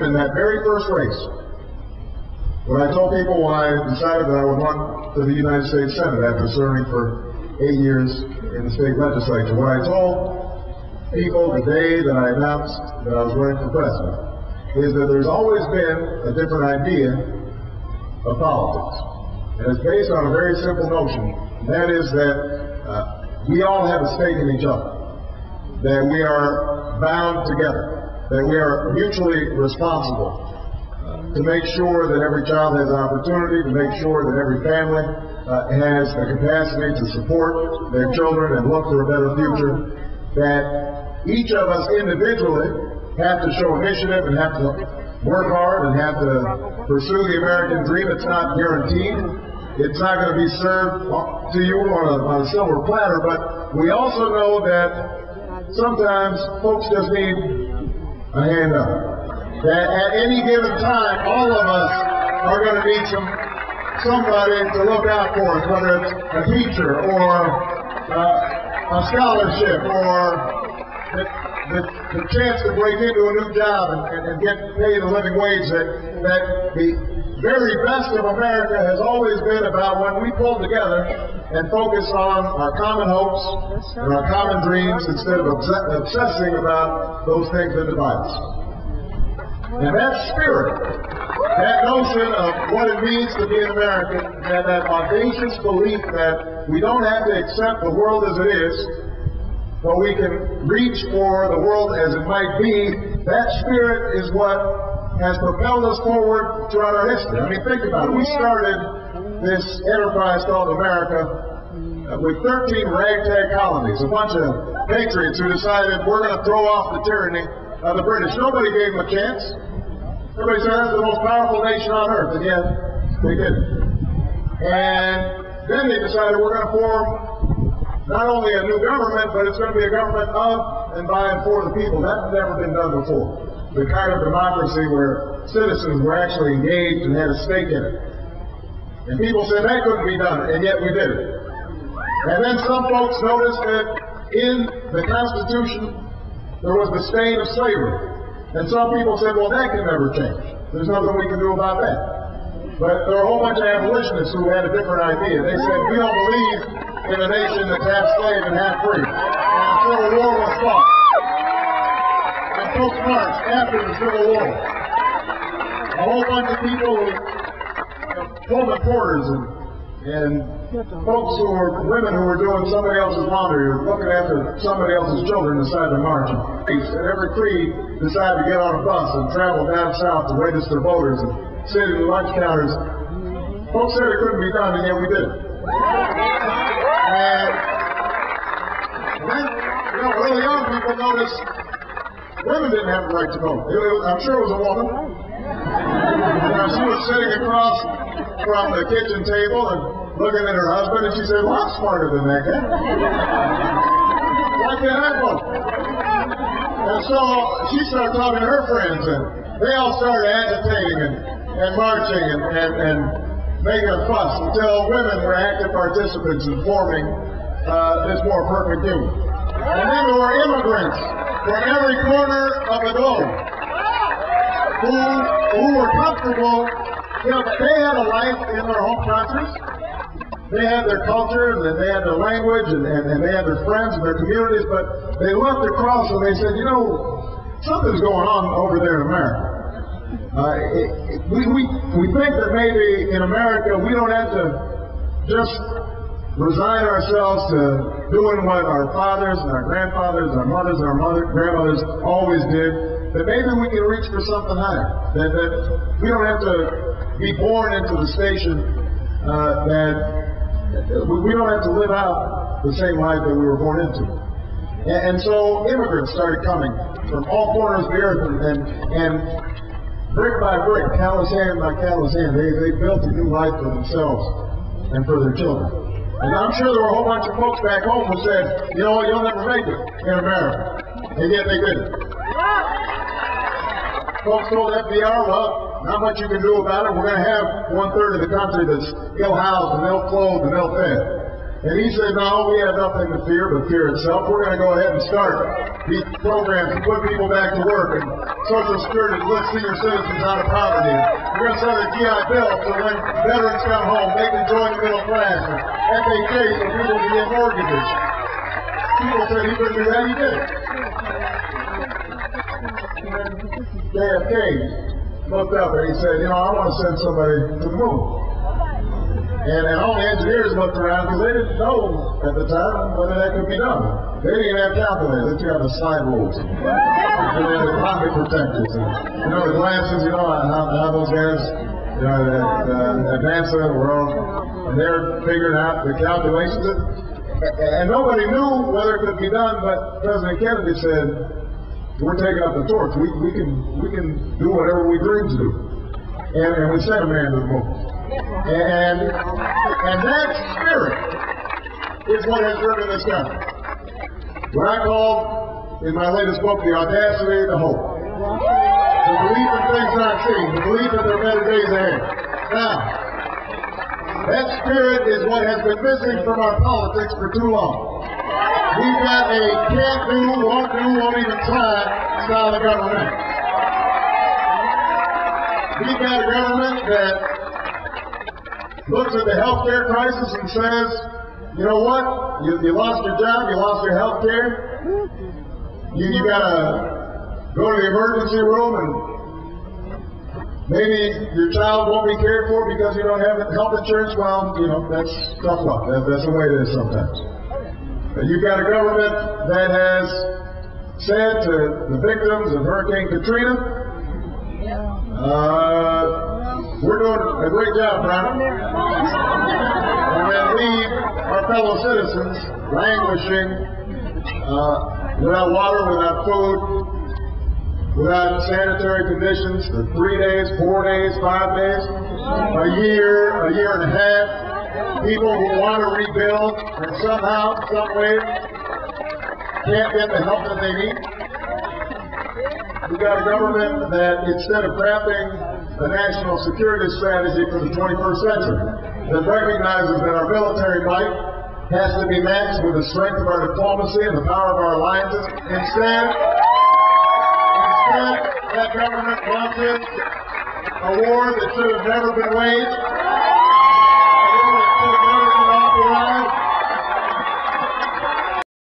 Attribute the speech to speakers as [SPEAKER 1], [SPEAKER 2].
[SPEAKER 1] In that very first race, when I told people when I decided that I would run for the United States Senate after serving for 8 years in the state legislature, what I told people the day that I announced that I was running for president is that there's always been a different idea of politics. And it's based on a very simple notion, and that is that we all have a stake in each other, that we are bound together, that we are mutually responsible to make sure that every child has an opportunity, to make sure that every family has the capacity to support their children and look for a better future, that each of us individually have to show initiative and have to work hard and have to pursue the American dream. It's not guaranteed. It's not going to be served to you on a silver platter, but we also know that sometimes folks just need a hand up. That at any given time, all of us are going to need somebody to look out for us, whether it's a teacher or a scholarship or the chance to break into a new job and get paid a living wage. That the very best of America has always been about when we pull together and focus on our common hopes and our common dreams instead of obsessing about those things that divide us. And that spirit, that notion of what it means to be an American, and that audacious belief that we don't have to accept the world as it is, but we can reach for the world as it might be, that spirit is what has propelled us forward throughout our history. I mean, think about it. We started this enterprise called America with 13 ragtag colonies, a bunch of patriots who decided we're going to throw off the tyranny of the British. Nobody gave them a chance. Everybody said that's the most powerful nation on earth, and yet they didn't. And then they decided we're going to form not only a new government, but it's going to be a government of and by and for the people. That's never been done before. The kind of democracy where citizens were actually engaged and had a stake in it. And people said that couldn't be done, and yet we did it. And then some folks noticed that in the Constitution there was the stain of slavery. And some people said, well, that can never change. There's nothing we can do about that. But there were a whole bunch of abolitionists who had a different idea. They said, we don't believe in a nation that's half slave and half free. And the Civil War was fought. And folks marched after the Civil War. A whole bunch of people, Pullman porters and folks who were women who were doing somebody else's laundry or looking after somebody else's children decided to march. And every creed decided to get on a bus and travel down south to register voters and sit at the lunch counters. Folks said it couldn't be done, and yet we did it. And then, early on, people noticed women didn't have the right to vote. I'm sure it was a woman. She was sitting across from the kitchen table and looking at her husband, and she said, well, I'm smarter than that guy. Why can't I vote? And so she started talking to her friends, and they all started agitating and marching and making a fuss until women were active participants in forming this more perfect union. And then there were immigrants from every corner of the globe who were comfortable. They had a life in their home countries. They had their culture, and they had their language, and they had their friends and their communities, but they looked across and they said, something's going on over there in America. We think that maybe in America we don't have to just resign ourselves to doing what our fathers and our grandfathers, our mothers and our grandmothers always did, that maybe we can reach for something higher, that we don't have to be born into the station, that we don't have to live out the same life that we were born into. And so immigrants started coming from all corners of the earth, and brick by brick, callous hand by callous hand, they built a new life for themselves and for their children. And I'm sure there were a whole bunch of folks back home who said, you'll never make it in America. And yet they didn't. Folks told FDR, well, not much you can do about it. We're going to have 1/3 of the country that's ill-housed and ill-clothed and ill-fed. And he said, no, we have nothing to fear but fear itself. We're going to go ahead and start these programs and put people back to work and Social Security to lift senior citizens out of poverty. We're going to send a GI Bill so when veterans come home, they can join the middle class. And FHA so people can get mortgages. People said he couldn't do that, he did it. JFK looked up and he said, you know, I want to send somebody to the moon. And all the engineers looked around because they didn't know at the time whether that could be done. They didn't even have calculators. They had the slide rules. And they had the pocket protectors. And, you know, the glasses, you know, how those guys, you know, advance the world. And they're figuring out the calculations. And nobody knew whether it could be done, but President Kennedy said, we're taking up the torch. We can do whatever we dream to do. And we sent a man to the moon. And that spirit is what has driven this country. What I call, in my latest book, the audacity, the hope. The belief in things not seen, the belief that there are better days ahead. Now, that spirit is what has been missing from our politics for too long. We've got a can't do, won't even try style of government. We've got a government that looks at the healthcare crisis and says, you know what? You lost your job, you lost your health care. You got to go to the emergency room and maybe your child won't be cared for because you don't have health insurance. Well, you know, that's tough luck. That's the way it is sometimes. But you've got a government that has said to the victims of Hurricane Katrina, we're doing a great job, Brown. And then leave our fellow citizens languishing without water, without food, without sanitary conditions for 3 days, 4 days, 5 days, a year and a half. People who want to rebuild and somehow, some way, can't get the help that they need. We've got a government that, instead of crafting a national security strategy for the 21st century, that recognizes that our military might has to be matched with the strength of our diplomacy and the power of our alliances. Instead, that government launches a war that should have never been waged, a war that should have never been authorized.